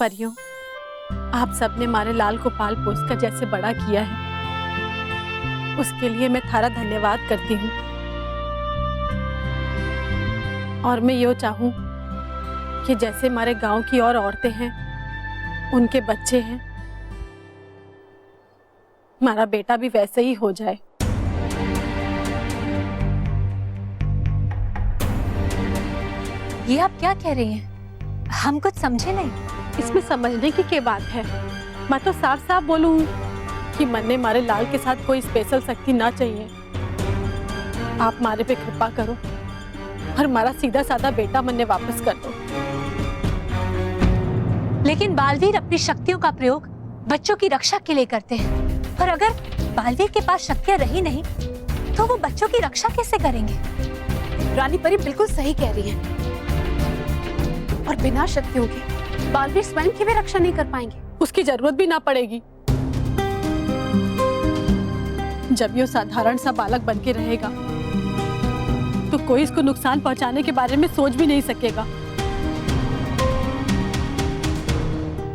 परियों, आप सबने हमारे लाल को पाल पोस कर जैसे बड़ा किया है, उसके लिए मैं थारा धन्यवाद करती हूँ। और मैं यो चाहूँ कि जैसे हमारे गांव की और औरतें हैं, उनके बच्चे हैं, हमारा बेटा भी वैसे ही हो जाए। ये आप क्या कह रही हैं? हम कुछ समझे नहीं। इसमें समझने की क्या बात है? मैं तो साफ साफ बोलूँ कि मन ने हमारे लाल के साथ कोई स्पेशल शक्ति ना चाहिए। आप हमारे पे कृपा करो और हमारा सीधा साधा बेटा मन ने वापस कर दो। लेकिन बालवीर अपनी शक्तियों का प्रयोग बच्चों की रक्षा के लिए करते हैं, और अगर बालवीर के पास शक्तियां रही नहीं तो वो बच्चों की रक्षा कैसे करेंगे? रानी परी बिल्कुल सही कह रही है, और बिना शक्तियों के बालवीर स्वयं की भी रक्षा नहीं कर पाएंगे। उसकी जरूरत भी ना पड़ेगी। जब ये साधारण सा बालक बन के रहेगा तो कोई इसको नुकसान पहुंचाने के बारे में सोच भी नहीं सकेगा।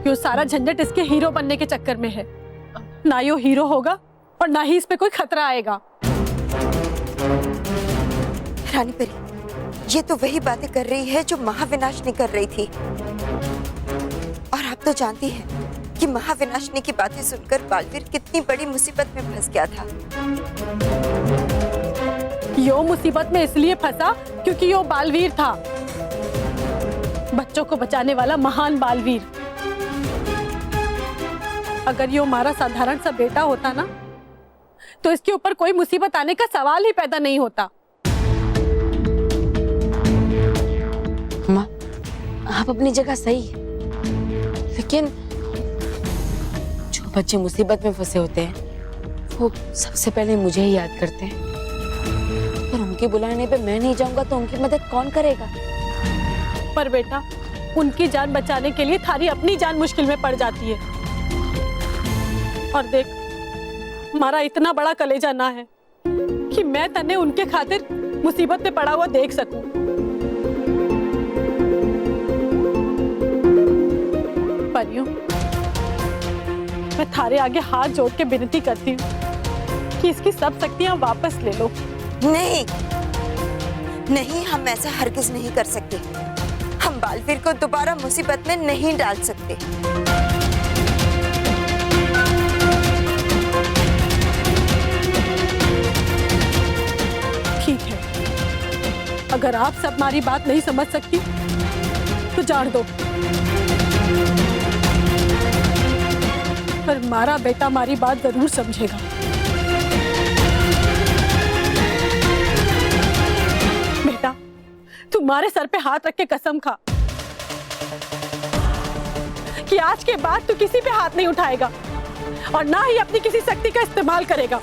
ये सारा झंझट इसके हीरो बनने के चक्कर में है। ना ये हीरो होगा और ना ही इस पे कोई खतरा आएगा। रानी परी, ये तो वही बातें कर रही है जो महाविनाशनी कर रही थी। और आप तो जानती हैं कि महाविनाशनी की बातें सुनकर बालवीर कितनी बड़ी मुसीबत में फंस गया था। यो मुसीबत में इसलिए फंसा क्योंकि यो बालवीर था, बच्चों को बचाने वाला महान बालवीर। अगर यो हमारा साधारण सा बेटा होता ना, तो इसके ऊपर कोई मुसीबत आने का सवाल ही पैदा नहीं होता। माँ, आप अपनी जगह सही है, लेकिन जो बच्चे मुसीबत में फंसे होते हैं वो सबसे पहले मुझे ही याद करते हैं, और उनके बुलाने पे मैं नहीं जाऊंगा तो उनकी मदद कौन करेगा? पर बेटा, उनकी जान बचाने के लिए थारी अपनी जान मुश्किल में पड़ जाती है। और देख, हमारा इतना बड़ा कलेजा ना है कि मैं तन्ने उनके खातिर मुसीबत में पड़ा हुआ देख सकूं। परियों, मैं थारे आगे हाथ जोड़ के विनती करती हूँ कि इसकी सब शक्तियां वापस ले लो। नहीं नहीं, हम ऐसा हरगिज नहीं कर सकते। हम बालवीर को दोबारा मुसीबत में नहीं डाल सकते। ठीक है, अगर आप सब हमारी बात नहीं समझ सकती तो जान दो, पर हमारा बेटा हमारी बात जरूर समझेगा। बेटा, तुम्हारे सर पे हाथ रख के कसम खा कि आज के बाद तू किसी पे हाथ नहीं उठाएगा और ना ही अपनी किसी शक्ति का इस्तेमाल करेगा।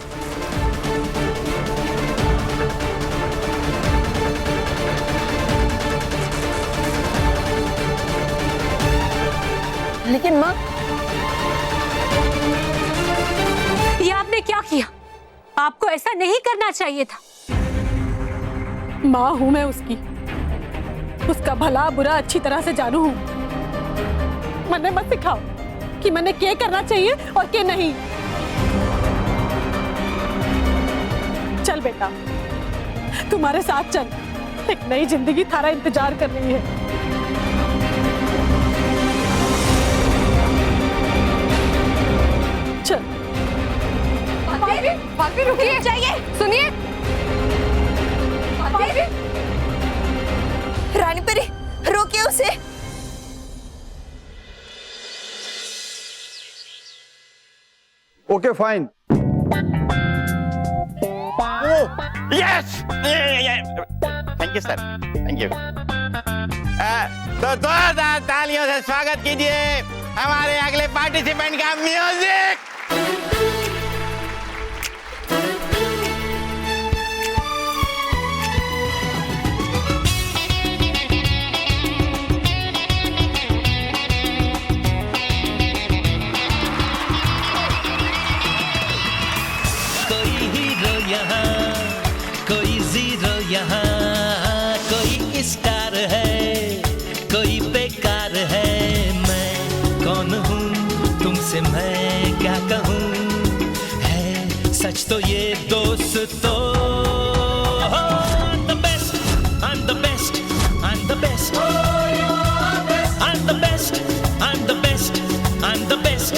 लेकिन माँ, ये आपने क्या किया? आपको ऐसा नहीं करना चाहिए था। माँ हूं मैं उसकी, उसका भला बुरा अच्छी तरह से जानू हूं। मैंने मत सिखाओ कि मैंने क्या करना चाहिए और क्या नहीं। चल बेटा, तुम्हारे साथ चल, एक नई जिंदगी थारा इंतजार कर रही है। चल। बालवीर रुकिए, चाहिए, सुनिए। रानी परी, रोकिए उसे। Okay fine. Yes, thank you sir, thank you. तो जोरदार तालियों से स्वागत कीजिए हमारे अगले पार्टिसिपेंट का। म्यूजिक। कोई हीरो यहाँ, कोई जीरो यहाँ, कोई स्टार है, कोई बेकार है। मैं दोस्तों I'm the best, I'm the best, I'm the best. I'm the best, I'm the best, I'm the best.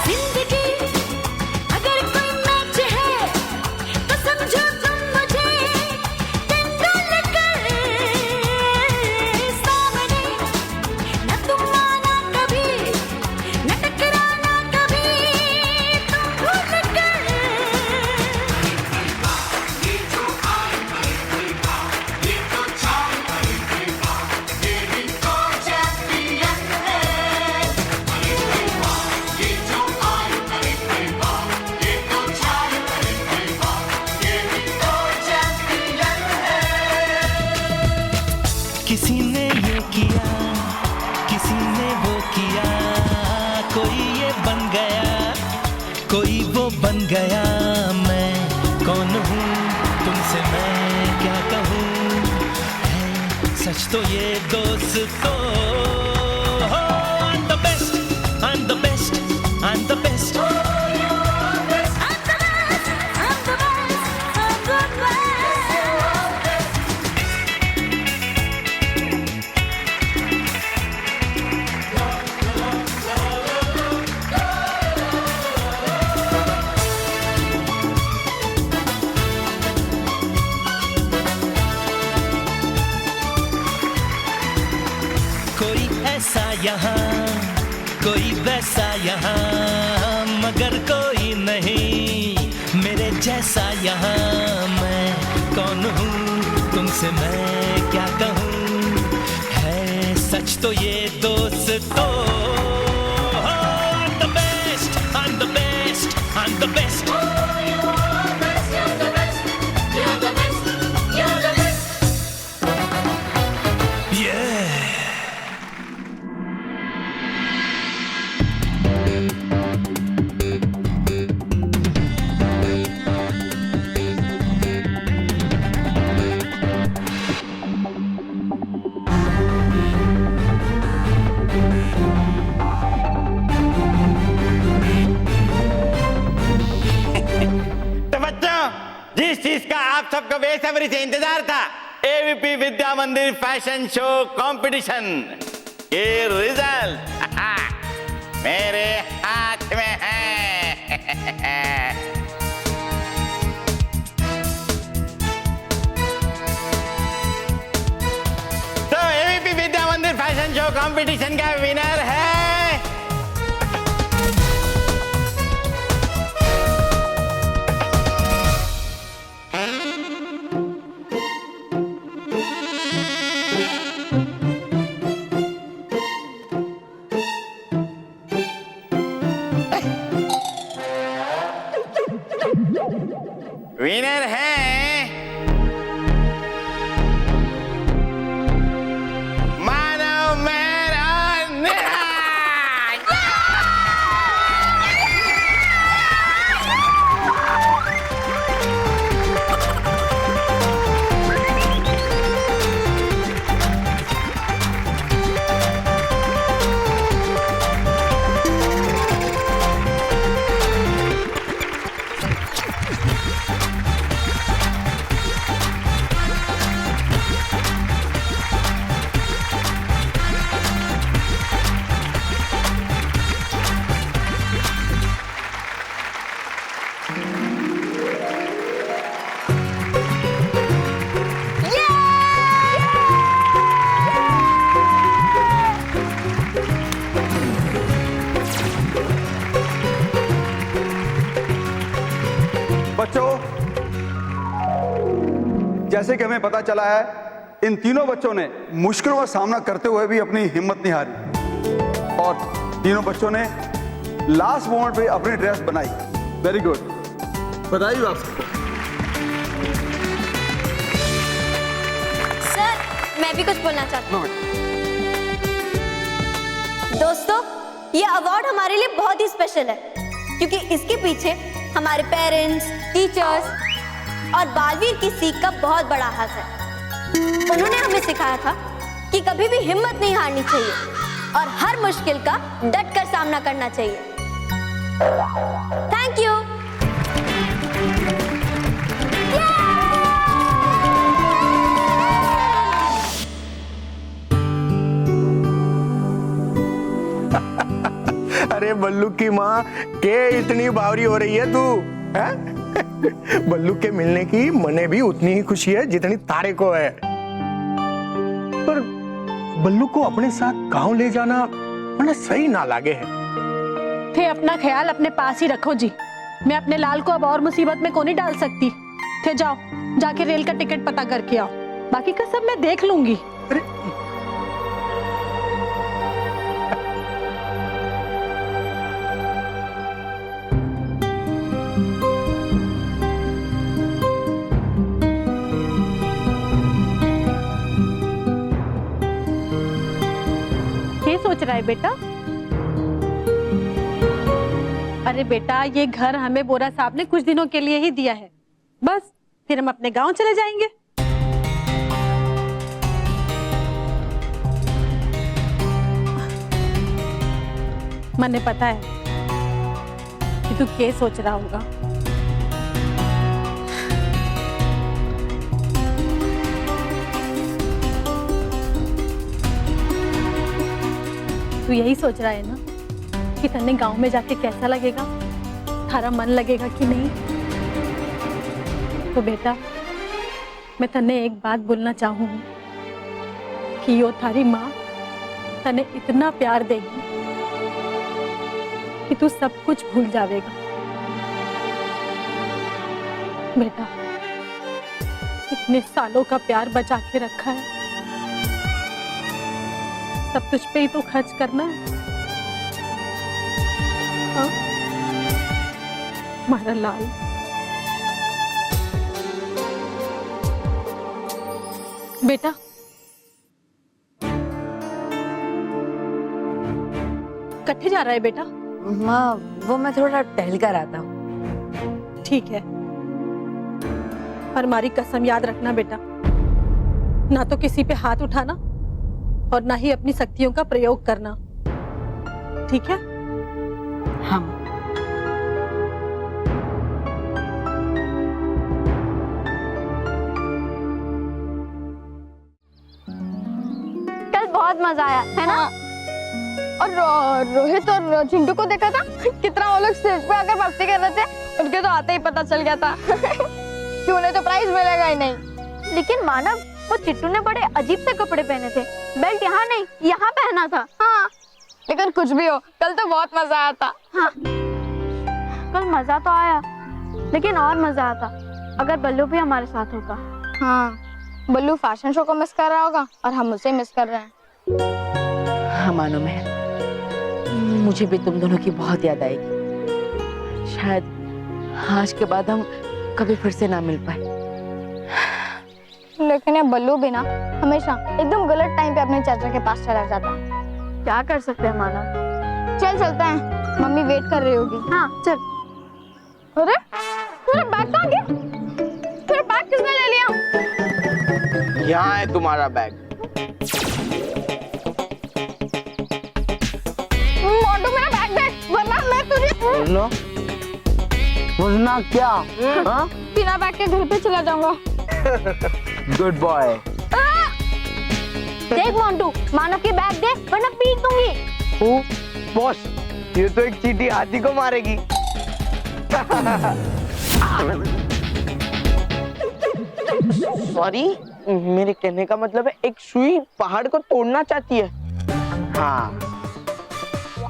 जिंदगी अगर कोई मैच है तो समझो तुम मुझे तेंदुलकर सामने न तुम आना कभी न टकराना कभी तुम भूल कर किसी ने ये किया, किसी ने वो किया, कोई ये बन गया, कोई वो बन गया। मैं कौन हूँ, तुमसे मैं क्या कहूँ, है सच तो ये दोस्तों। I'm the best, I'm the best, I'm the best. कोई ऐसा यहाँ, कोई वैसा यहाँ, मगर कोई नहीं मेरे जैसा यहाँ। मैं कौन हूँ, तुमसे मैं क्या कहूँ, है सच तो ये दोस्तों। I'm the best, I'm the best, I'm the best. Yeah. तो बच्चों, जिस चीज का आप सबको बेसब्री से इंतजार था, एवीपी विद्या मंदिर फैशन शो कंपटीशन के रिजल्ट मेरे हाथ में है। तो एवीपी विद्या मंदिर फैशन शो कंपटीशन का विनर है विनर है मानव मेहरा नेहा। बच्चों, जैसे कि हमें पता चला है, इन तीनों बच्चों ने मुश्किलों का सामना करते हुए भी अपनी हिम्मत नहीं हारी और तीनों बच्चों ने लास्ट मोमेंट पे अपनी ड्रेस बनाई। वेरी गुड, बधाई हो आप सबको। सर, मैं भी कुछ बोलना चाहती हूँ। दोस्तों, ये अवार्ड हमारे लिए बहुत ही स्पेशल है क्योंकि इसके पीछे हमारे पेरेंट्स, टीचर्स और बालवीर की सीख का बहुत बड़ा हाथ है। उन्होंने हमें सिखाया था कि कभी भी हिम्मत नहीं हारनी चाहिए और हर मुश्किल का डट कर सामना करना चाहिए। Thank you. अरे बल्लू की माँ के इतनी बावरी हो रही है तू हैं? बल्लू के मिलने की मने भी उतनी ही खुशी है जितनी तारे को है। पर बल्लू को अपने साथ गांव ले जाना मने सही ना लागे है। थे अपना ख्याल अपने पास ही रखो जी। मैं अपने लाल को अब और मुसीबत में को नहीं डाल सकती। थे जाओ, जाके रेल का टिकट पता करके आओ, बाकी का सब मैं देख लूंगी। अरे क्या सोच रहा है बेटा? अरे बेटा, ये घर हमें बोरा साहब ने कुछ दिनों के लिए ही दिया है, बस फिर हम अपने गांव चले जाएंगे। मैंने पता है कि तू क्या सोच रहा होगा। तू यही सोच रहा है ना कि तन्ने गांव में जाके कैसा लगेगा, थारा मन लगेगा कि नहीं। तो बेटा, मैं तन्ने एक बात बोलना चाहूंगी कि यो थारी माँ तन्ने इतना प्यार देगी कि तू सब कुछ भूल जाएगा। बेटा, इतने सालों का प्यार बचा के रखा है, सब तुझ पे ही तो खर्च करना है। हाँ? हमारा लाल। बेटा, कट्ठे जा रहा है बेटा? माँ, वो मैं थोड़ा टहल कर आता हूँ। ठीक है, पर हमारी कसम याद रखना बेटा, ना तो किसी पे हाथ उठाना और ना ही अपनी शक्तियों का प्रयोग करना, ठीक है? हम कल बहुत मजा आया है ना? और रोहित और चिंटू को देखा था कितना वो लोग स्टेज पे आकर मस्ती कर रहे थे। उनके तो आते ही पता चल गया था कि उन्हें तो प्राइज मिलेगा ही नहीं। लेकिन मानव, वो चिट्टू ने बड़े अजीब से कपड़े पहने थे, बेल्ट यहाँ नहीं यहाँ पहना था। हाँ, लेकिन कुछ भी हो, कल तो बहुत मजा आया था। हाँ, कल मजा तो आया, लेकिन और मजा आता अगर बल्लू भी हमारे साथ होता। हाँ, बल्लू फैशन शो को मिस कर रहा होगा और हम उसे मिस कर रहे हैं। हाँ मानो मैं, मुझे भी तुम दोनों की बहुत याद आएगी। शायद आज के बाद हम कभी फिर से ना मिल पाए। लेकिन ये बल्लू भी ना हमेशा एकदम गलत टाइम पे अपने चाचा के पास चला जाता है। क्या कर सकते हैं मानव? चल चलते हैं, मम्मी वेट कर रही होगी। हाँ चल। अरे तेरा बैग कहाँ गया? तेरा बैग किसने ले लिया? यहाँ है तुम्हारा बैग। मोटू, मेरा बैग दे, वरना मैं तुझे बोलो, बोलना क्या? हाँ? बिना बैग के घर पे चला जाऊंगा। Good boy. देख मोंटू, मानव की बैग दे वरना पीट दूंगी। ओ बॉस, ये तो एक चींटी हाथी को मारेगी। सॉरी, मेरे कहने का मतलब है एक सुई पहाड़ को तोड़ना चाहती है। हाँ,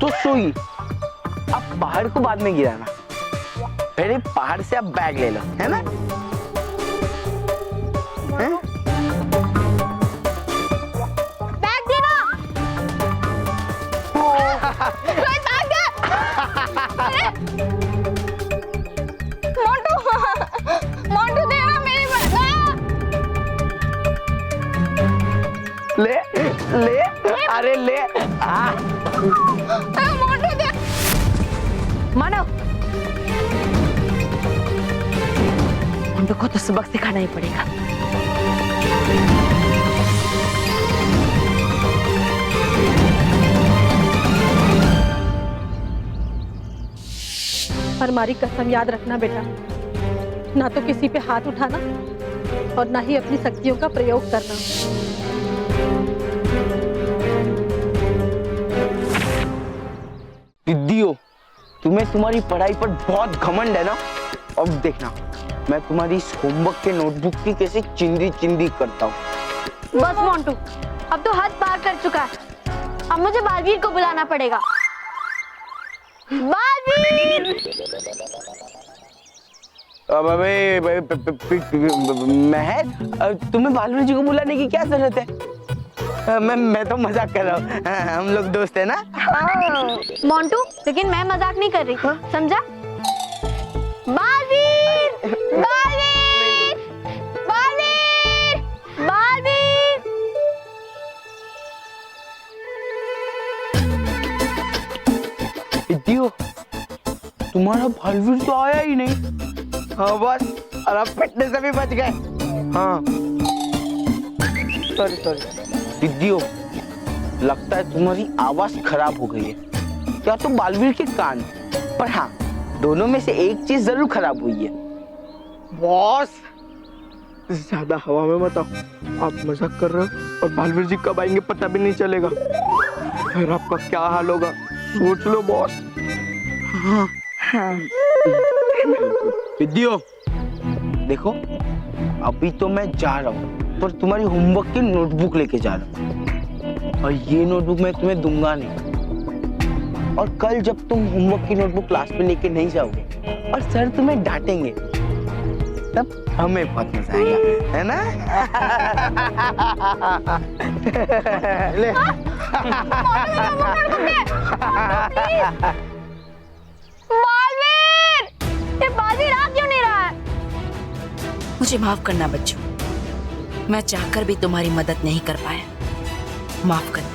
तो सुई अब पहाड़ को बाद में गिराना, पहले पहाड़ से अब बैग ले लो, है ना? हैं? बैग देना। रोहित, बैग दे। मोटू, मोटू देना मेरी बैग। ले ले, अरे ले। मोटू मानो उनको तो सबक सिखाना ही पड़ेगा। पर हमारी कसम याद रखना बेटा, ना तो किसी पे हाथ उठाना और ना ही अपनी शक्तियों का प्रयोग करना। दीदियों, तुम्हें तुम्हारी पढ़ाई पर बहुत घमंड है ना? अब देखना मैं तुम्हारी इस होमवर्क के नोटबुक की कैसे चिंदी चिंदी करता हूँ। बस मोंटू, अब तो हद पार कर चुका है। अब मुझे बालवीर को बुलाना पड़ेगा। बालवीर! महक, तुम्हें बालवीर जी को बुलाने की क्या जरूरत है? मैं तो मजाक कर रहा हूँ, हम लोग दोस्त है ना। मोंटू, लेकिन मैं मजाक नहीं कर रही, समझा? बालवीर! बालवीर! बालवीर! बालवीर! दीदियों, तुम्हारा बालवीर तो आया ही नहीं। हाँ बस, और अब पिटने से भी बच गए। हाँ सॉरी दीदियों, लगता है तुम्हारी आवाज खराब हो गई है, या तो बालवीर के कान। पर हाँ, दोनों में से एक चीज जरूर खराब हुई है। बॉस, ज्यादा हवा में मत आओ, आप मजाक कर रहे हो और बालवीर जी कब आएंगे पता भी नहीं चलेगा। फिर आपका क्या हाल होगा सोच लो बॉस। विद्यो, देखो अभी तो मैं जा रहा हूँ, पर तुम्हारी होमवर्क की नोटबुक लेके जा रहा हूँ, और ये नोटबुक मैं तुम्हें दूंगा नहीं। और कल जब तुम होमवर्क की नोटबुक क्लास में लेके नहीं जाओगे और सर तुम्हें डांटेंगे, तब हमें बहुत मजा आएगा, है ना? ले। बालवीर! ये बालवीर आ क्यों नहीं रहा है? मुझे माफ करना बच्चों, मैं चाहकर भी तुम्हारी मदद नहीं कर पाया, माफ करना।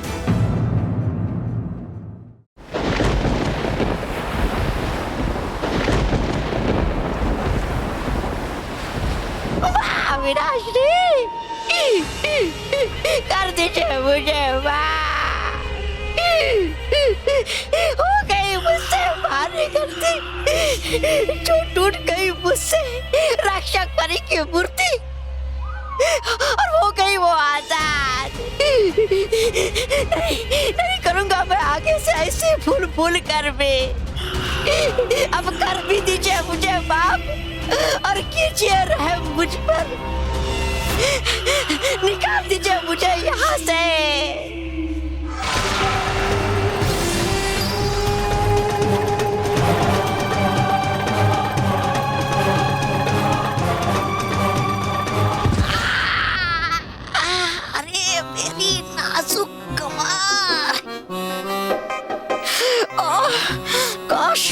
विनाशनी, कर दीजिए मुझे माँ। हो गई मुझसे मारने करती, जो टूट गई मुझसे रक्षक परी की मूर्ति, और हो गई वो आजाद। नहीं करूंगा मैं आगे से ऐसे भूल भूल कर भी। अब कर भी दीजिए मुझे माफ, और कीजिए रहम मुझ पर, निकाल दीजिए मुझे यहाँ से। अरे मेरी नाजुक कमर, काश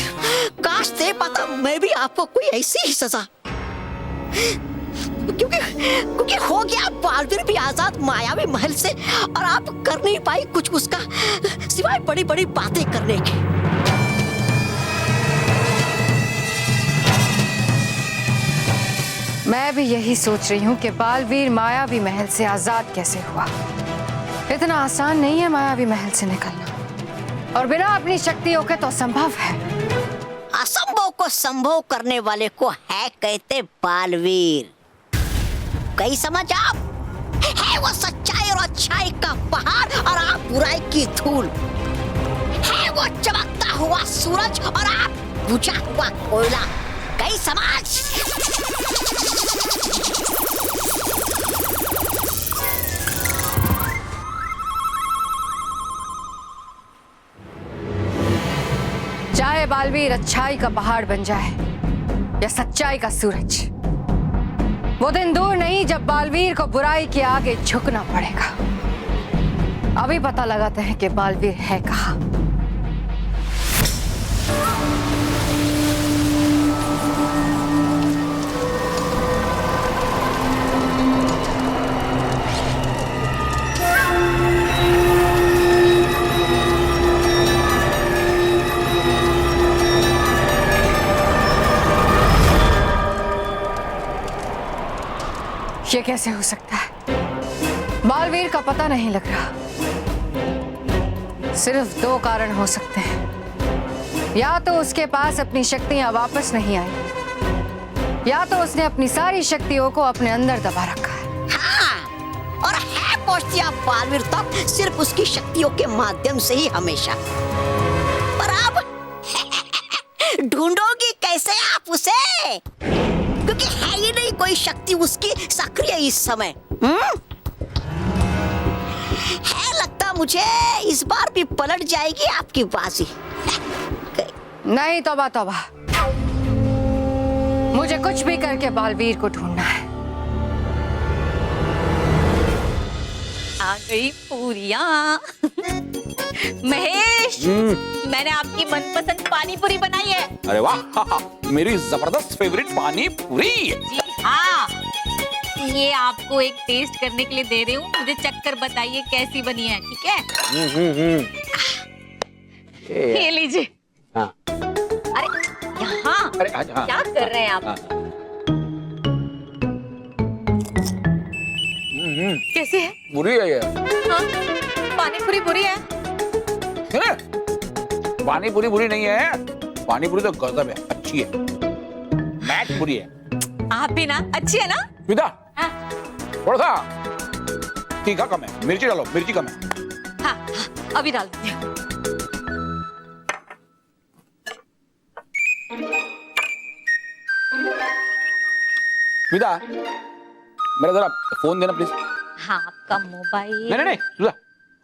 काश दे पाता मैं भी आपको कोई ऐसी ही सजा, क्योंकि हो गया बालवीर भी आजाद मायावी महल से, और आप कर नहीं पाई कुछ उसका सिवाय बड़ी बड़ी बातें करने के। मैं भी यही सोच रही हूँ कि बालवीर मायावी महल से आजाद कैसे हुआ। इतना आसान नहीं है मायावी महल से निकलना, और बिना अपनी शक्तियों के तो असंभव है। असंभव को संभव करने वाले को है कहते बालवीर। कई समझ आप, है वो सच्चाई और अच्छाई का पहाड़, और आप बुराई की धूल। है वो चमकता हुआ सूरज, और आप बुझा हुआ कोयला। कई समझ। चाहे बालवीर अच्छाई का पहाड़ बन जाए या सच्चाई का सूरज, वो दिन दूर नहीं जब बालवीर को बुराई के आगे झुकना पड़ेगा। अभी पता लगाते हैं कि बालवीर है कहाँ। ये कैसे हो सकता है? बालवीर का पता नहीं लग रहा। सिर्फ दो कारण हो सकते हैं, या तो उसके पास अपनी शक्तियां वापस नहीं आई, या तो उसने अपनी सारी शक्तियों को अपने अंदर दबा रखा है। हाँ, और है पहुंचती आप बालवीर तक सिर्फ उसकी शक्तियों के माध्यम से ही हमेशा। पर अब ढूंढोगी कैसे आप उसे? क्योंकि है ही नहीं कोई शक्ति उसकी सक्रिय इस समय। है लगता मुझे इस बार भी पलट जाएगी आपकी बाजी। नहीं, तौबा तौबा, मुझे कुछ भी करके बालवीर को ढूंढना है। आ गई पूरियां। महेश, मैंने आपकी मनपसंद पानी पूरी बनाई है। अरे वाह, मेरी जबरदस्त फेवरेट पानी पूरी। जी हाँ, ये आपको एक टेस्ट करने के लिए दे रही हूँ। मुझे चक्कर बताइए कैसी बनी है, ठीक है? ये लीजिए। हाँ। अरे यहाँ अरे हाँ। क्या कर रहे हैं आप? कैसी है? बुरी है ये। हाँ, पानी पूरी बुरी है। पानी पूरी बुरी नहीं है, पानी पूरी तो गजब है, अच्छी है, मैच पूरी है। आप भी ना अच्छी है ना? विदा, हाँ। थोड़ा सा तीखा कम है, मिर्ची डालो, मिर्ची कम है। हाँ, अभी डाल दीजिए। विदा, मेरा जरा फोन देना प्लीज। हाँ, आपका मोबाइल। नहीं, सुधा,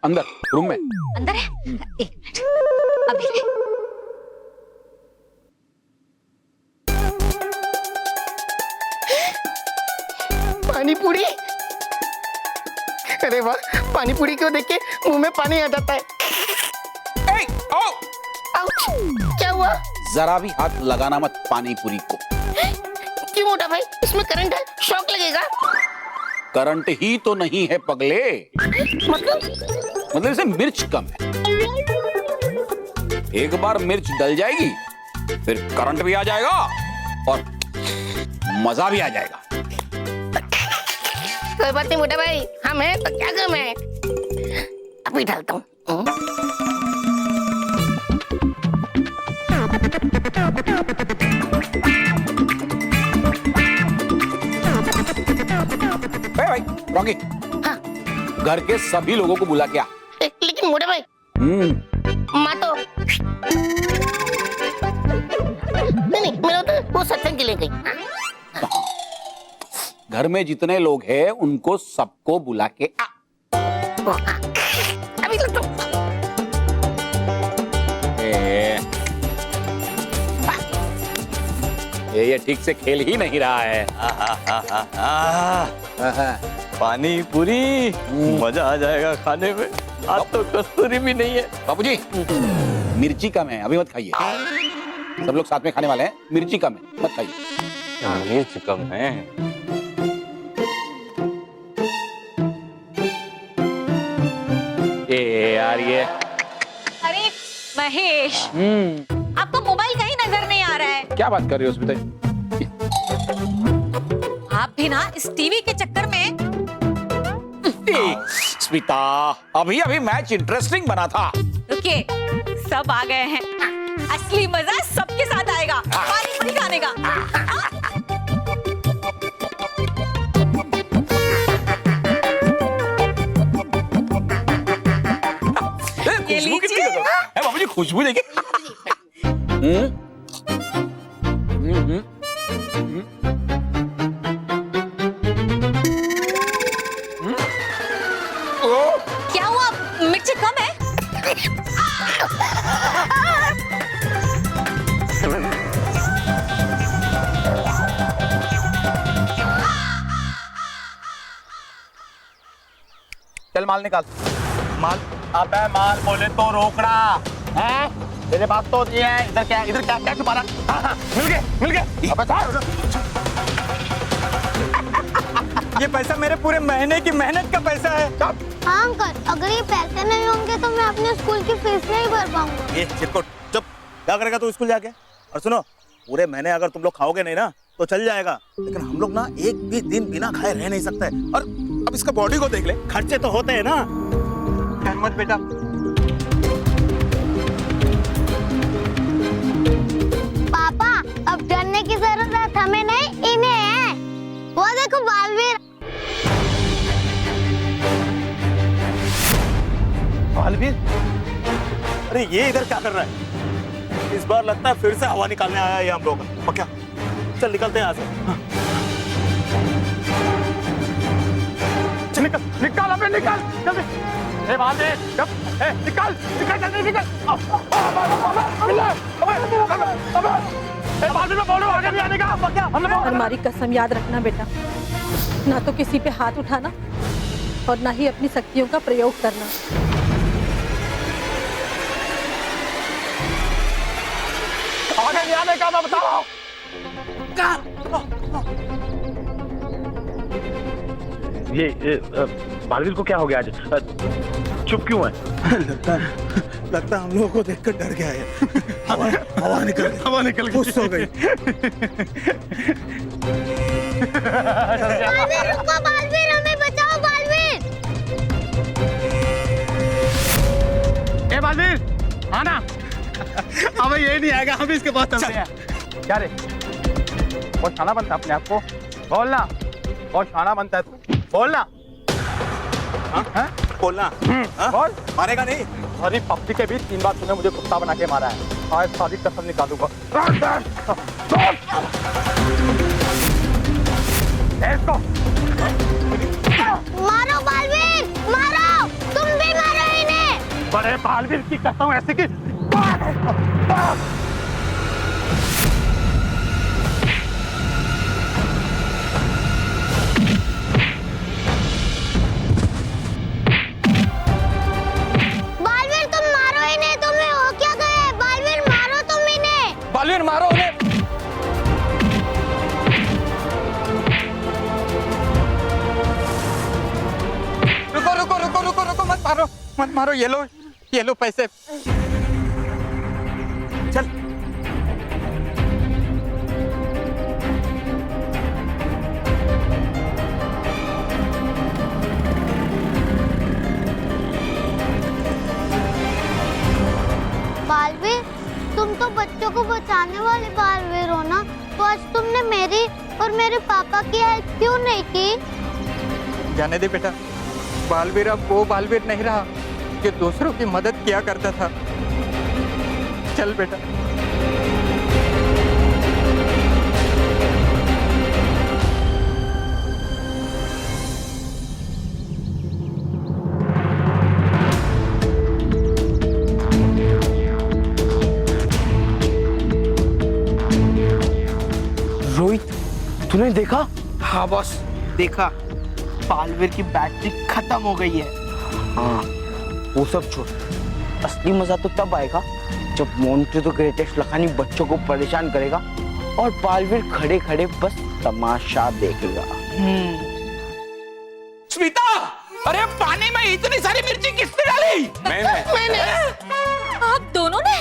अंदर रूम में। अंदर है? एक मिनट, अभी ले। पानी पूरी। अरे वाह, पानी पूरी को देख के मुंह में पानी आ जाता है। आउच, क्या हुआ? जरा भी हाथ लगाना मत पानी पूरी को। क्यों मोटा भाई, इसमें करंट है, शॉक लगेगा। करंट ही तो नहीं है पगले, मतलब इसे मिर्च कम है। एक बार मिर्च डल जाएगी फिर करंट भी आ जाएगा और मजा भी आ जाएगा। कोई बात नहीं मोटा भाई, हम हैं तो क्या कम है। अभी डालता हूँ। भाई रोंगी, हाँ। घर के सभी लोगों को बुला के आ। लेकिन मोटा भाई, माँ तो नहीं, मेरा तो वो सत्संग के लिए गई। घर में जितने लोग हैं उनको सबको बुला के आ। अभी तो ये ठीक से खेल ही नहीं रहा है। पानी पूरी, मजा आ जाएगा खाने में। आज तो कस्तूरी भी नहीं है। बाबूजी, मिर्ची कम है, अभी मत खाइए। सब लोग साथ में खाने वाले हैं, मिर्ची कम है, मत खाइए। मिर्च कम है। यार ये अरे महेश, आपका मोबाइल कहीं नजर नहीं आ रहा है। क्या बात कर रही हो स्मिता? आप भी ना इस टीवी के चक्कर में। स्मिता, अभी अभी मैच इंटरेस्टिंग बना था। रुकिए, सब आ गए हैं। असली मजा सबके साथ आएगा, पानी पूरी खाने का। ये लीजिए। बाबूजी, खुशबू देखिए। क्या हुआ, मिर्ची कम है? चल माल निकाल। माल? अबे माल बोले तो रोकड़ा है। तेरे पास तो ये है। इधर क्या क्या छुपा रहा? हाँ, मिल गए। अबे ये पैसा मेरे पूरे महीने की मेहनत का पैसा है। हाँ अंकल, अगर ये पैसे नहीं होंगे तो मैं अपने स्कूल की फीस नहीं भर पाऊंगा। ये चिरकुट चुप। क्या करेगा तू स्कूल जाके? और सुनो, पूरे महीने अगर तुम लोग खाओगे नहीं ना तो चल जाएगा, लेकिन हम लोग ना एक भी दिन बिना खाए रह नहीं सकते। और अब इसका बॉडी को देख ले, खर्चे तो होते हैं ना। मत बेटा, पापा अब डरने की जरूरत हमें नहीं, इन्हें है। वो देखो बालवीर। बालवीर, अरे ये इधर क्या कर रहा है? इस बार लगता है फिर से हवा निकालने आया है ये हम लोग का। क्या? चल निकलते हैं यहाँ से। हाँ। चल निकल, निकल अबे निकल जल्दी। ए बालवीर, निकल निकल जल्दी निकल। बालवीर मैं बोलूं आगे भी आने का। क्या? हमारी कसम याद रखना बेटा, ना तो किसी पे हाथ उठाना और ना ही अपनी शक्तियों का प्रयोग करना। आगे नहीं आने का मैं बता रहा हूँ। ये बालवीर को क्या हो गया आज? चुप क्यों है? लगता हम लोगों को देखकर डर गया है। हवा निकल खुश हो गई। बालवीर रुको, बालवीर हमें बचाओ, बालवीर। ए बालवीर आना। अब ये नहीं आएगा, हम इसके पास चलते हैं। क्या रे? बहुत शाना बनता है अपने आप को, बोलना। बहुत शाना बनता है तू, बोलना। हाँ? बोलना। बोल। मारेगा नहीं? अरे पब्लिक के बीच 3 बार तूने मुझे कुत्ता बना के मारा है। आज सारी कसम निकालूंगा। इसको मारो बालवीर, मारो, तुम भी मारो इन्हें। बड़े बालवीर की कसम ऐसी की। बालवीर तुम मारो इन्हें, तुम्हें हो क्या गए? बालवीर मारो तुम इन्हें। बालवीर मारो उन्हें। रुको, मत मारो। ये लो पैसे। चल। बालवीर, तुम तो बच्चों को बचाने वाले बालवीर हो ना, तो आज तुमने मेरी और मेरे पापा की हेल्प क्यों नहीं की? जाने दे बेटा, बालवीर अब वो बालवीर नहीं रहा कि दूसरों की मदद किया करता था। चल बेटा। रोहित, तूने देखा? हाँ बॉस, देखा। बालवीर की बैटरी खत्म हो गई है। हाँ, वो सब छोड़। असली मजा तो तब आएगा जब मोंटू द ग्रेटेस्ट लखानी बच्चों को परेशान करेगा और बालवीर खड़े खड़े बस तमाशा देखेगा। स्मिता, अरे पानी में इतनी सारी मिर्ची किसने डाली? मैंने। आप दोनों ने?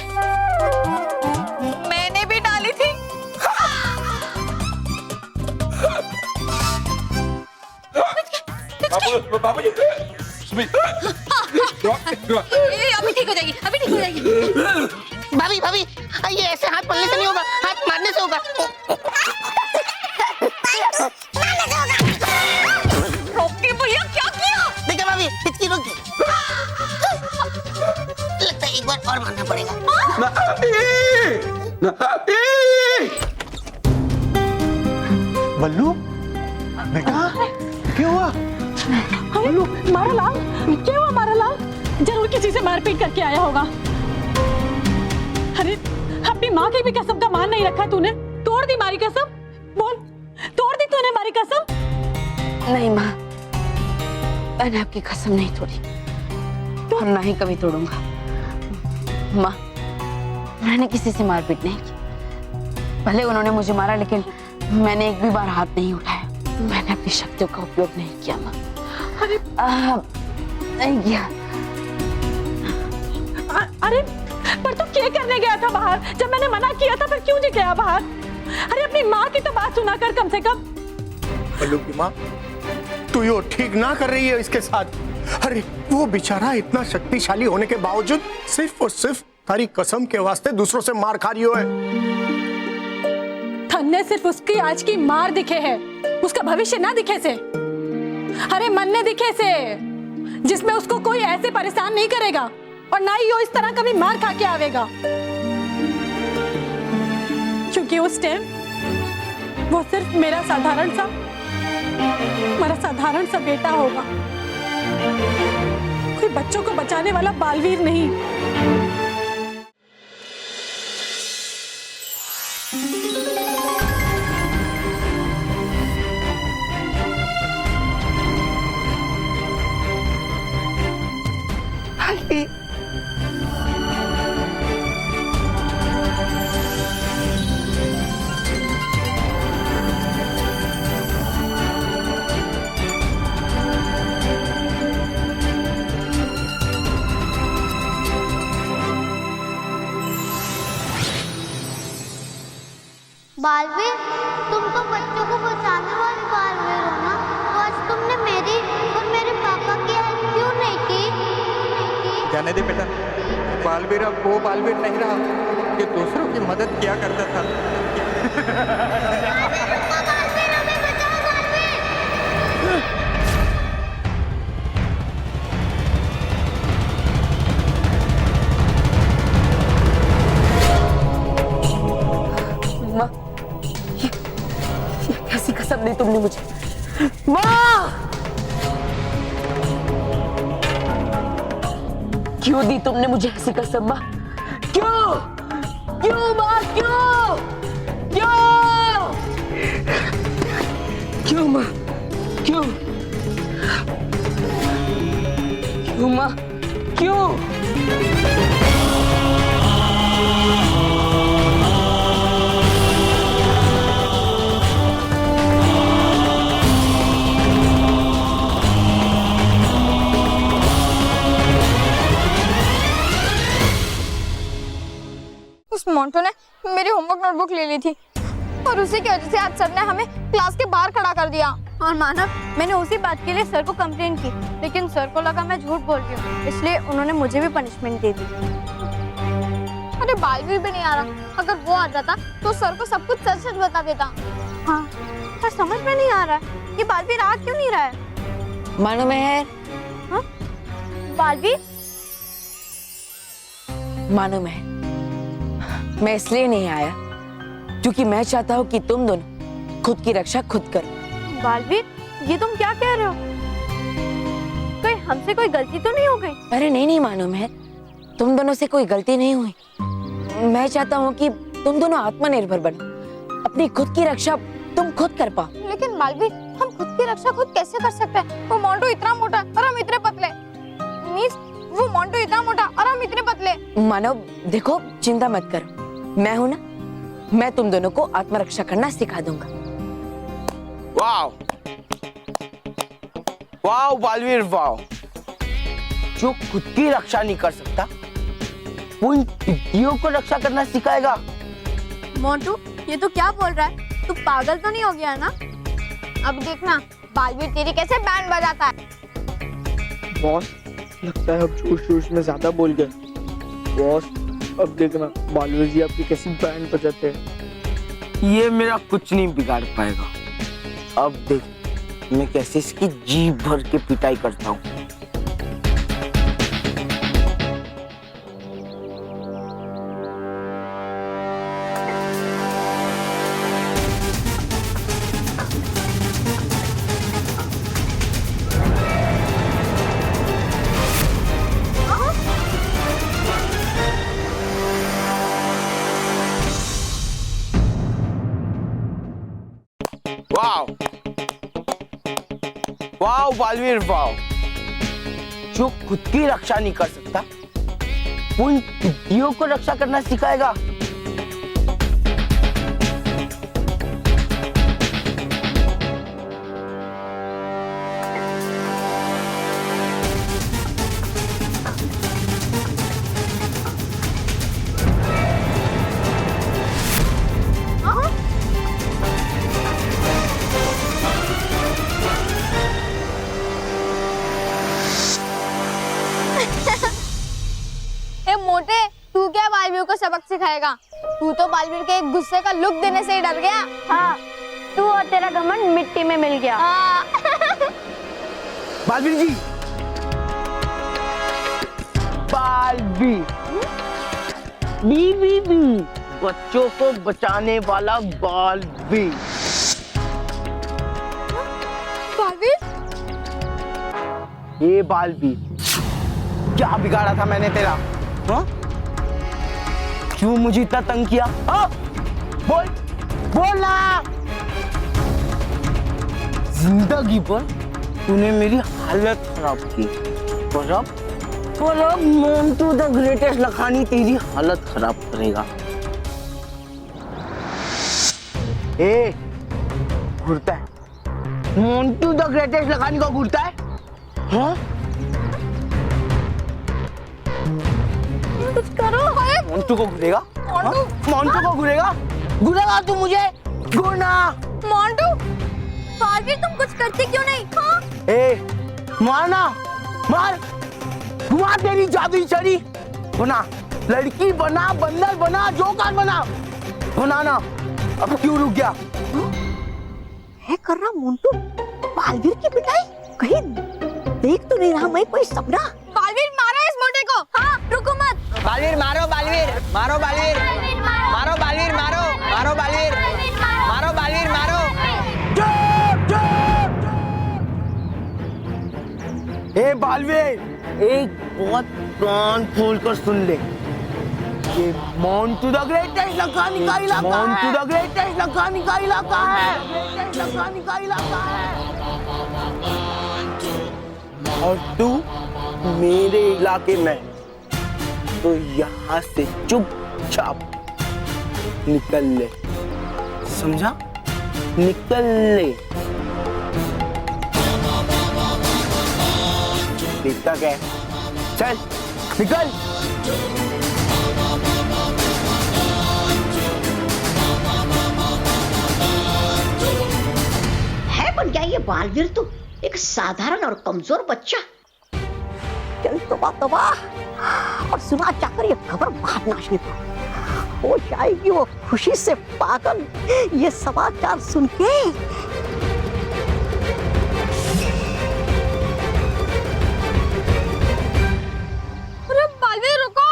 मैंने भी डाली थी। बाबूजी, अभी ठीक हो जाएगी, अभी ठीक हो जाएगी। भाभी भाभी, ये ऐसे हाथ मलने से नहीं होगा, हाथ मारने से होगा। रोकी भैया, क्या किया? देखा भाभी, हिचकी रुक गई। लगता है एक बार और मारना पड़ेगा। बल्लू बेटा, क्या हुआ? बल्लू, मारा लाल, क्या हुआ मारा लाल? जरूर किसी से मारपीट करके आया होगा। अरे अपनी माँ की भी कसम का मान नहीं रखा तूने, तोड़ दी हमारी कसम। बोल, तोड़ दी तूने हमारी कसम? नहीं माँ, मैंने आपकी कसम नहीं तोड़ी और ना ही कभी तोड़ूंगा। माँ, मैंने किसी से मारपीट नहीं की। भले उन्होंने मुझे मारा, लेकिन मैंने एक भी बार हाथ नहीं उठाया। मैंने अपनी शक्तियों का उपयोग नहीं किया माँ। अरे नहीं किया। अरे पर तू क्या करने गया था बाहर? जब मैंने मना किया था फिर क्यों नहीं गया बाहर? अरे अपनी माँ की तो बात सुना कर कम से कम। बल्लू की माँ, तू यो ठीक ना कर रही है इसके साथ। अरे वो बेचारा इतना शक्तिशाली होने के बावजूद सिर्फ और सिर्फ तारी कसम के वास्ते दूसरों से मार खा रही है। थन्ने सिर्फ उसकी आज की मार दिखे है, उसका भविष्य ना दिखे से। अरे मन ने दिखे से, जिसमें उसको कोई ऐसे परेशान नहीं करेगा और ना ही वो इस तरह कभी मार खा के आवेगा। क्योंकि उस टाइम वो सिर्फ मेरा साधारण सा बेटा होगा, कोई बच्चों को बचाने वाला बालवीर नहीं। बालवीर, तुम तो बच्चों को बचाने वाले बालवीर हो ना, तो आज तुमने मेरी और मेरे पापा की हेल्प क्यों नहीं की? जाने दे बेटा, बालवीर अब वो बालवीर नहीं रहा कि दूसरों की मदद किया करता था। माँ, ये कैसी कसम दी तुमने मुझे? माँ, क्यों दी तुमने मुझे ऐसी कसम माँ? क्यों? क्यों माँ, क्यों? क्यों? क्यों माँ? क्यों? क्यों माँ? क्यों? उस मोंटो ने मेरी होमवर्क नोटबुक ले ली थी और उसी की वजह से आज सर ने हमें क्लास के बाहर खड़ा कर दिया। और मानव, मैंने उसी बात के लिए सर को कंप्लेन की, लेकिन सर को लगा मैं झूठ बोल रही हूँ, इसलिए उन्होंने मुझे भी पनिशमेंट दे दी। अरे बालवीर भी नहीं आ रहा, अगर वो आ जाता तो सर को सब कुछ सच सच बता देता। हाँ, पर समझ में नहीं आ रहा है ये बालवीर आ क्यों नहीं रहा है। मानो मेहर, हाँ? बालवीर? मानो मेहर, मैं इसलिए नहीं आया क्योंकि मैं चाहता हूँ कि तुम दोनों खुद की रक्षा खुद करो। बालवीर, ये तुम क्या कह रहे हो? कहीं हमसे कोई गलती तो नहीं हो गई? अरे नहीं नहीं मानो मेहर, तुम दोनों से कोई गलती नहीं हुई। मैं चाहता हूँ कि तुम दोनों आत्मनिर्भर बनो, अपनी खुद की रक्षा तुम खुद कर पाओ। लेकिन बालवीर, हम खुद की रक्षा खुद कैसे कर सकते हैं? वो मोंटो इतना मोटा और हम इतने पतले। मीन्स वो मोंटो इतना मोटा और हम इतने पतले। मानव देखो, चिंता मत करो, मैं हूं ना, मैं तुम दोनों को आत्मरक्षा करना सिखा दूंगा। वाओ वाओ बालवीर वाओ, जो खुद की रक्षा नहीं कर सकता वो इन टिड्डियों को रक्षा करना सिखाएगा। मोंटू, ये तो क्या बोल रहा है? तू पागल तो नहीं हो गया ना? अब देखना बालवीर तेरी कैसे बैंड बजाता है। बॉस, लगता है अब जोश में ज्यादा बोल गए। बॉस, अब देखना बालवीर जी आपकी कैसी बैंड बजाते हैं। ये मेरा कुछ नहीं बिगाड़ पाएगा। अब देख मैं कैसे इसकी जीभ भर के पिटाई करता हूँ। वाओ वाओ बालवीर वाओ, जो खुद की रक्षा नहीं कर सकता वो इन टिड्डियों को रक्षा करना सिखाएगा। जाएगा। तू तो बालवीर के एक गुस्से का लुक देने से ही डर गया। हाँ, तू और तेरा घमंड मिट्टी में मिल गया। हाँ। बालवीर जी, बालवीर, बी बच्चों को बचाने वाला बालवीर। बालवीर? ये बालवीर, क्या बिगाड़ा था मैंने तेरा? हाँ? क्यों मुझे इतना तंग किया? हाँ? बोल ना। जिंदगी भर तूने मेरी हालत खराब की, और अब मोंटू द ग्रेटेस्ट लखानी तेरी हालत खराब करेगा। ए, घूरता है मोंटू द ग्रेटेस्ट लखानी को, घूरता है? हाँ? कुछ करो। मोंटू को घूरेगा? मोंटू को घूरेगा तू मुझे? घूरना। मोंटू, बालवीर तुम कुछ करते क्यों नहीं? हाँ? ए, मारना, मार, घुमा तेरी जादुई छड़ी, बना, लड़की बना, बंदर बना, जोकर बना ना। अब क्यों रुक गया? है कर रहा मोंटू बालवीर की पिटाई? कहीं देख तो नहीं रहा मैं कोई सपना? बालवीर मारो इस मोटे को। हाँ, रुको मत। बालवीर मारो, बालवीर मारो, बालवीर मारो, बालवीर मारो, मारो बालवीर मारो, बालवीर मारो। ए बालवीर, एक बहुत कान खोल कर सुन ले, ये मोंटू द ग्रेटेस्ट लखानी का इलाका है। मोंटू द ग्रेटेस्ट लखानी का इलाका है। लखानी का इलाका है। और तू मेरे इलाके में, तो यहाँ से चुपचाप निकल ले, समझा? निकल ले। देखता क्या है? चल निकल। है बन गया ये बालवीर तो एक साधारण और कमजोर बच्चा। चल तबाह और सुना चाकर ये खबर महाविनाशनी को हो जाएगी वो खुशी से पागल ये समाचार सुन के। अरे बालवीर रुको,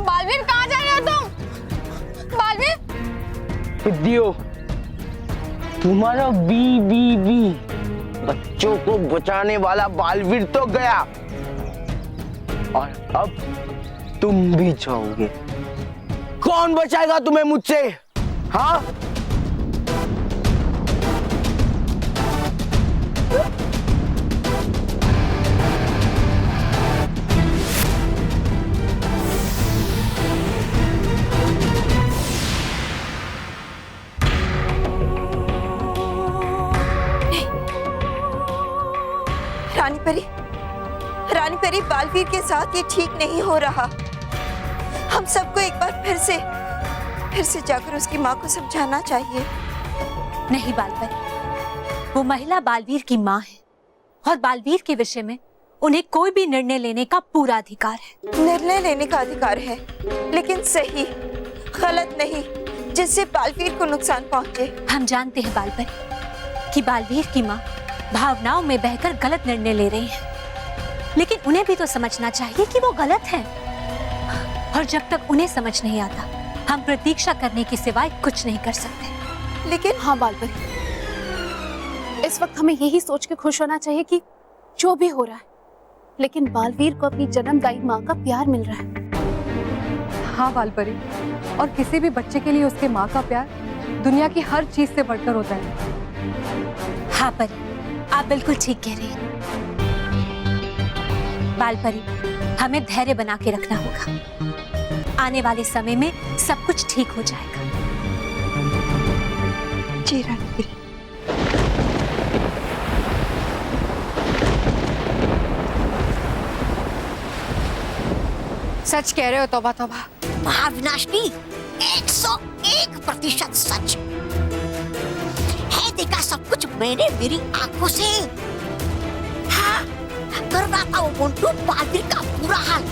बालवीर कहाँ जा रहे हो तुम? बालवीर? इडियो, तुम्हारा बी बच्चों को बचाने वाला बालवीर तो गया, और अब तुम भी जाओगे। कौन बचाएगा तुम्हें मुझसे? हाँ? रानी परी, बालवीर के साथ ये ठीक नहीं हो रहा। हम सबको एक बार फिर से जाकर उसकी माँ को समझाना चाहिए। नहीं बालपरी, वो महिला बालवीर की माँ है और बालवीर के विषय में उन्हें कोई भी निर्णय लेने का पूरा अधिकार है। निर्णय लेने का अधिकार है, लेकिन सही, गलत नहीं, जिससे बालवीर को नुकसान पहुंचे। हम जानते हैं बालपरी कि बालवीर की माँ भावनाओं में बहकर गलत निर्णय ले रही है, लेकिन उन्हें भी तो समझना चाहिए कि वो गलत है। और जब तक उन्हें समझ नहीं आता, हम प्रतीक्षा करने के सिवाय कुछ नहीं कर सकते। लेकिन हाँ बालपरी, इस वक्त हमें यही सोच के खुश होना चाहिए कि जो भी हो रहा है, लेकिन बालवीर को अपनी जन्मदायी माँ का प्यार मिल रहा है। हाँ बालपरी, और किसी भी बच्चे के लिए उसके माँ का प्यार दुनिया की हर चीज से बढ़कर होता है। हाँ परी, आप बिल्कुल ठीक कह रही हैं। बालपरी, हमें धैर्य बना के रखना होगा। आने वाले समय में सब कुछ ठीक हो जाएगा। जी रानी। सच कह रहे हो तौबा तौबा। महाविनाशनी 101% सच है। देखा सब कुछ मैंने मेरी आंखों से। हाँ, कर रहा था वो मोंटू बालवीर का बुरा हाल।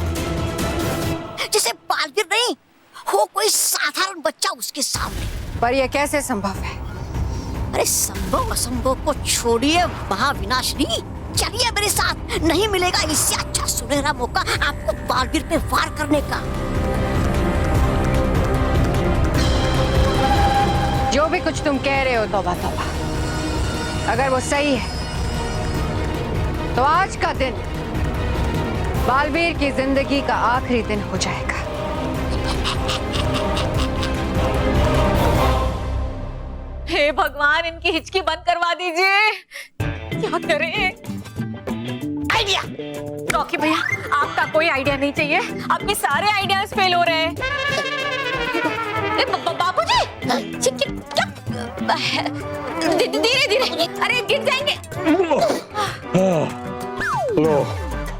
जैसे बालवीर नहीं हो कोई साधारण बच्चा उसके सामने। पर यह कैसे संभव है? अरे संभव असंभव को छोड़िए महाविनाशिनी, चलिए मेरे साथ। नहीं मिलेगा इससे अच्छा सुनहरा मौका आपको बालवीर पे वार करने का। जो भी कुछ तुम कह रहे हो तौबा तौबा, अगर वो सही है तो आज का दिन बालवीर की जिंदगी का आखिरी दिन हो जाएगा। हे भगवान, इनकी हिचकी बंद करवा दीजिए। क्या करें? आइडिया। रॉकी भैया, आपका कोई आइडिया नहीं चाहिए, आपके सारे आइडियाज फेल हो रहे हैं। बाबूजी, धीरे धीरे, अरे गिर जाएंगे। लो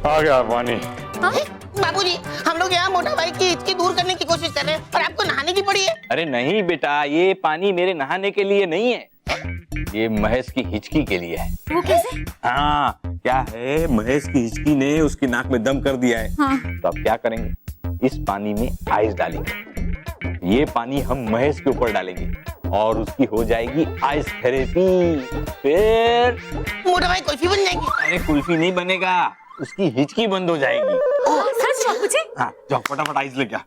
आ गया पानी। बाबूजी, हम लोग यहाँ मोटा भाई की हिचकी दूर करने की कोशिश कर रहे हैं और आपको नहाने की पड़ी है। अरे नहीं बेटा, ये पानी मेरे नहाने के लिए नहीं है, ये महेश की हिचकी के लिए है। वो कैसे? हाँ, क्या है, महेश की हिचकी ने उसकी नाक में दम कर दिया है। हाँ। तो अब क्या करेंगे, इस पानी में आइस डालेंगे। ये पानी हम महेश के ऊपर डालेंगे और उसकी हो जाएगी आइस थेरेपी। फिर मोटा भाई कुल्फी बन जाएगी। अरे कुल्फी नहीं बनेगा, उसकी हिचकी बंद हो जाएगी। सच बाबूजी? हाँ, जाओ फटाफट आइस लेके आ।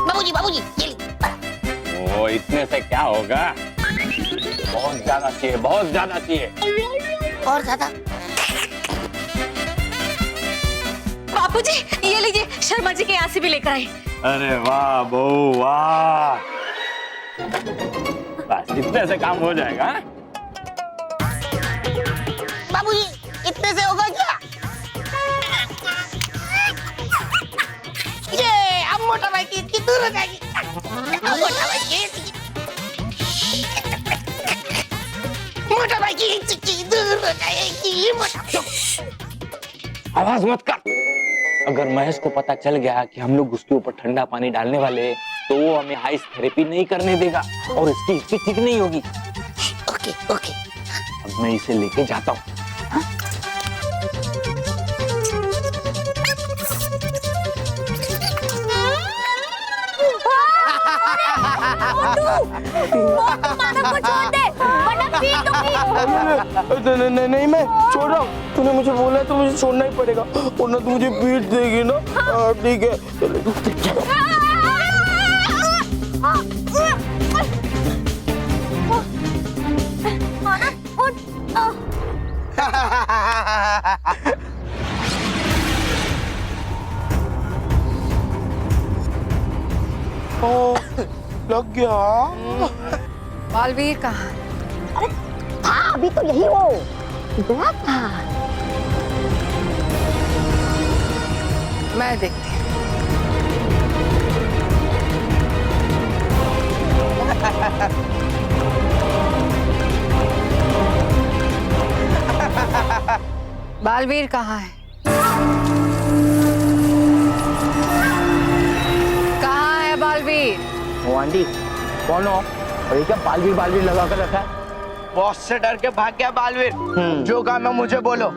बाबूजी बाबूजी, ये ली। ओ, इतने से क्या होगा? बहुत ज्यादा चाहिए, बहुत ज्यादा चाहिए। और ज्यादा? बाबूजी, ये लीजिए, शर्मा जी के यहाँ से भी लेकर आए। अरे वाह बहू वाह, बस इतने से काम हो जाएगा। बाबूजी, इतने से होगा क्या? ये अब मोटा भाई की हिचकी दूर हो जाएगी। मोटा भाई की हिचकी दूर हो जाएगी। आवाज मत कर। अगर महेश को पता चल गया कि हम लोग उसके ऊपर ठंडा पानी डालने वाले, तो वो हमें आइस थेरेपी नहीं करने देगा और इसकी हिचकी ठीक नहीं होगी। Okay okay. अब मैं इसे लेके जाता हूँ। नहीं, मैं छोड़ रहा हूँ। तूने मुझे बोला है तो मुझे छोड़ना ही पड़ेगा, वरना तू मुझे पीट देगी ना। ठीक है, लग गया। बालवीर कहाँ? हाँ, अभी तो यही हो गया था। मैं देखती हूँ। बालवीर कहाँ है? कहाँ है बालवीर? वो आंटी कौन हो? और ये क्या बालवीर बालवीर लगा कर रखा है? बॉस से डर के भाग गया बालवीर। जो काम है मुझे बोलो।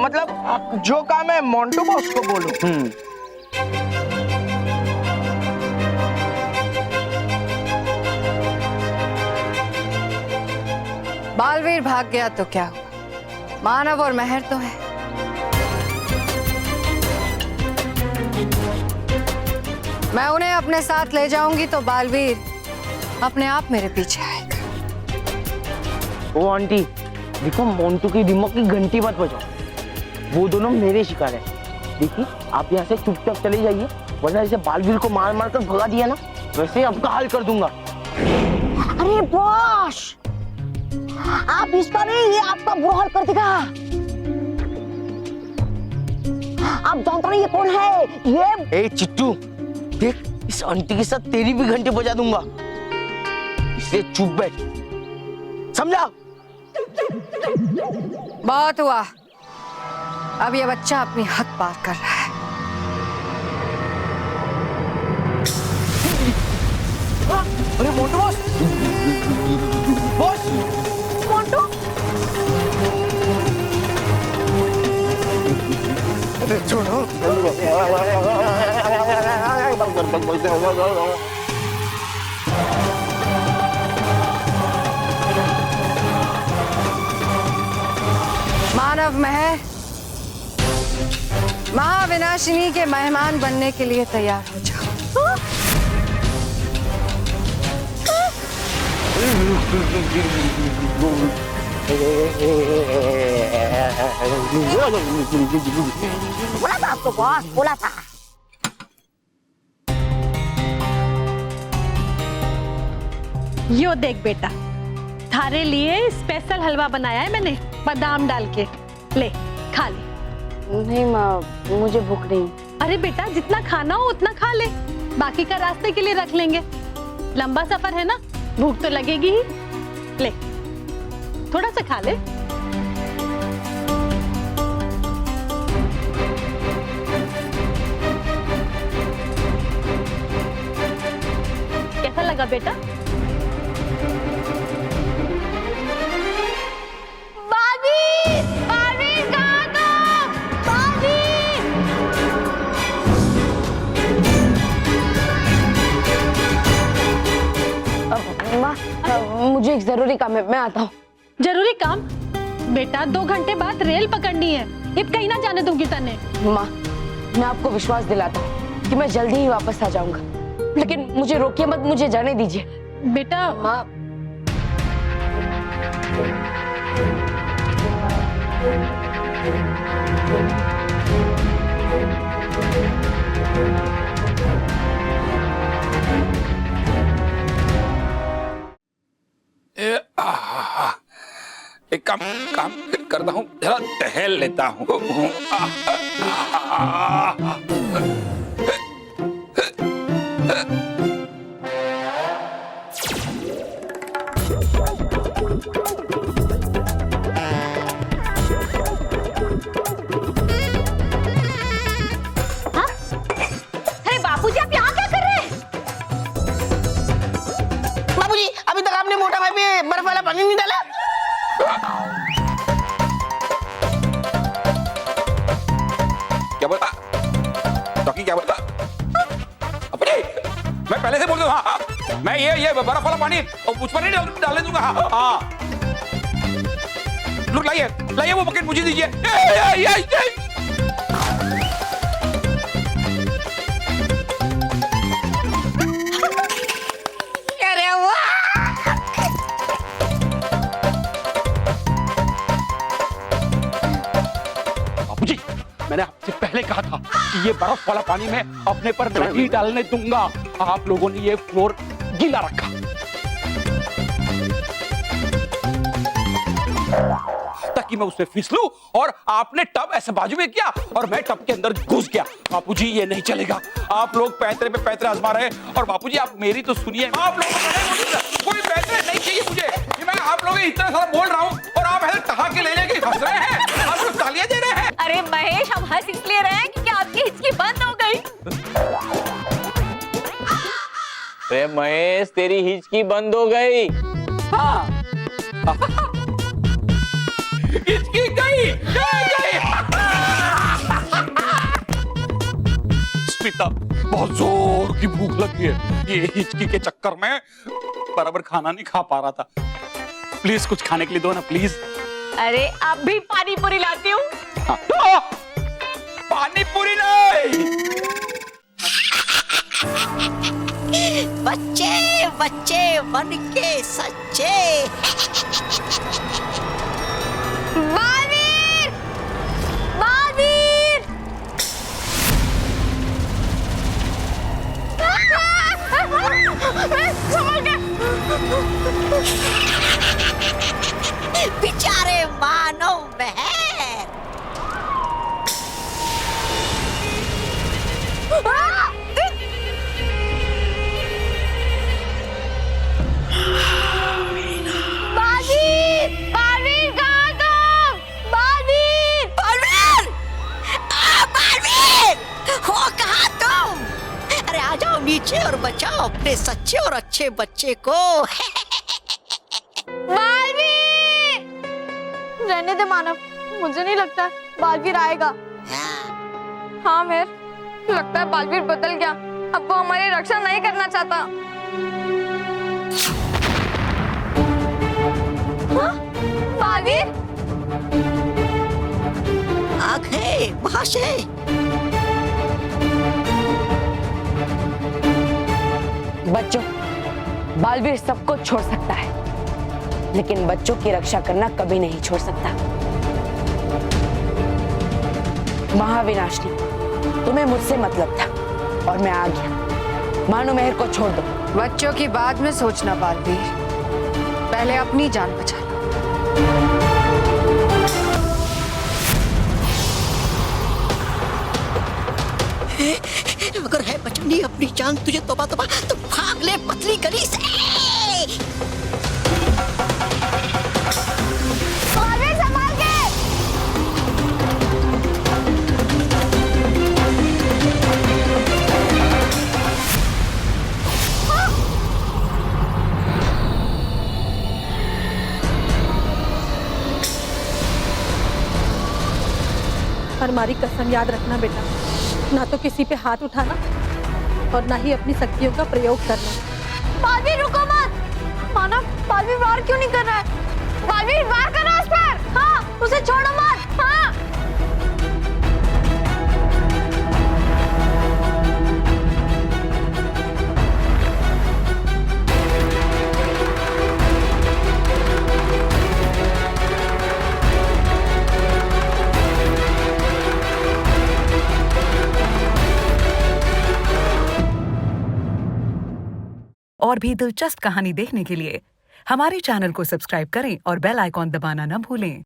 मतलब जो काम है मोंटू बॉस को बोलो। बालवीर भाग गया तो क्या हुआ? मानव और मेहर तो है। मैं उन्हें अपने साथ ले जाऊंगी तो बालवीर अपने आप मेरे पीछे आएगा। ओ आंटी, देखो मोंटू की दिमाग की घंटी मत बजाओ, वो दोनों मेरे शिकार है। देखिए, आप यहाँ से चुपचाप चले जाइए, वरना जैसे बालवीर को मार मार कर भगा दिया ना, वैसे आपका हाल कर दूंगा। अरे बॉस, आप इस बार ये आपका बुरा हाल कर देगा। आप जानते नहीं ये कौन है? ये ए चिट्टू, देख इस आंटी के साथ तेरी भी घंटी बजा दूंगा, इसलिए चुप बैठ, समझा? बहुत हुआ, अब ये बच्चा अपनी हद पार कर रहा है। अरे मोंटू बॉस, बॉस, मोंटू। छोड़ो। मानव मह महाविनाशिनी के मेहमान बनने के लिए तैयार हो जाओ। बोला था आपको बॉस, बोला था। यो देख बेटा, थारे लिए स्पेशल हलवा बनाया है मैंने, बादाम डाल के। ले खा ले। नहीं माँ, मुझे भूख नहीं। अरे बेटा, जितना खाना हो उतना खा ले, बाकी का रास्ते के लिए रख लेंगे। लंबा सफर है ना, भूख तो लगेगी ही। ले थोड़ा सा खा ले। कैसा लगा बेटा? मुझे एक जरूरी काम है, मैं आता हूँ। जरूरी काम? बेटा 2 घंटे बाद रेल पकड़नी है, अब कहीं ना जाने दूंगी तने। माँ, मैं आपको विश्वास दिलाता हूँ कि मैं जल्दी ही वापस आ जाऊंगा, लेकिन मुझे रोकिए मत, मुझे जाने दीजिए। बेटा माँ, एक काम करता हूँ, जरा टहल लेता हूँ। अरे बापूजी, आप यहाँ क्या कर रहे हैं? बापूजी, अभी तक आपने मोटा भाई पे बर्फ वाला पानी नहीं डाला। क्या बोला? टॉकी क्या बोला? अपने मैं पहले से बोल दूं, हाँ, मैं ये बर्फ वाला पानी उस पर नहीं डालने दूंगा। हाँ, लोग लाइए वो बकेट मुझे दीजिए। अरे वाह! बापूजी, मैंने आपसे पहले कहा था कि ये बर्फ वाला पानी मैं अपने पर नहीं डालने दूंगा। आप लोगों ने ये फ्लोर गीला रखा, ताकि मैं उसमें फिसलूं, और आपने टब ऐसे बाजू में किया और मैं टब के अंदर घुस गया। बापूजी, ये नहीं चलेगा। आप लोग पैतरे पे पैतरे आजमा रहे हैं, और बापूजी आप मेरी तो सुनिए। आप लोगों को कोई पैतरे नहीं चाहिए मुझे। ये मैं आप लोगों को इतना सारा बोल रहा हूँ और आप ऐसे ठहा के ले लेके हंस रहे हैं। आप लोग तालियां दे रहे हैं। अरे महेश, हम हंस इसलिए रहे हैं क्योंकि आपकी हिचकी बंद हो गई। अरे महेश, तेरी हिचकी बंद हो गई। हाँ, हिचकी गई। स्मिता, बहुत जोर की भूख लगी है। ये हिचकी के चक्कर में बराबर खाना नहीं खा पा रहा था। प्लीज कुछ खाने के लिए दो ना, प्लीज। अरे अब भी पानी पूरी लाती हूँ। हाँ। पानी पूरी नहीं। बच्चे बच्चे बन के सच्चे। बालवीर! बालवीर! संभल के! बेचारे मानव बहन। बालवीर! बालवीर, कहाँ तुम? बालवीर! बालवीर! बालवीर! हो कहाँ तुम? अरे आ जाओ नीचे और बचाओ अपने सच्चे और अच्छे बच्चे को। बालवीर! रहने दे मानव, मुझे नहीं लगता बालवीर आएगा। हाँ मेहर, लगता है बालवीर बदल गया। अब वो हमारी रक्षा नहीं करना चाहता। हाँ? बालवीर? आंखें वहां से। बच्चों, बालवीर सबको छोड़ सकता है, लेकिन बच्चों की रक्षा करना कभी नहीं छोड़ सकता। महाविनाशनी, तुम्हें मुझसे मतलब था और मैं आ गया। मानो मेहर को छोड़ दो। बच्चों की बाद में सोचना बालवीर, पहले अपनी जान बचा लो। अगर है बचानी अपनी जान तुझे तोबा तोबा तो भाग ले पतली गली से। बालवीर संभाल के। पर हमारी कसम याद रखना बेटा, ना तो किसी पे हाथ उठाना और ना ही अपनी शक्तियों का प्रयोग करना। बालवीर रुको मत। मानव, बालवीर वार क्यों नहीं कर रहा है? बालवीर वार कर रहा है उस पर। हाँ, उसे छोड़ो मत। हाँ। और भी दिलचस्प कहानी देखने के लिए हमारे चैनल को सब्सक्राइब करें और बेल आइकॉन दबाना न भूलें।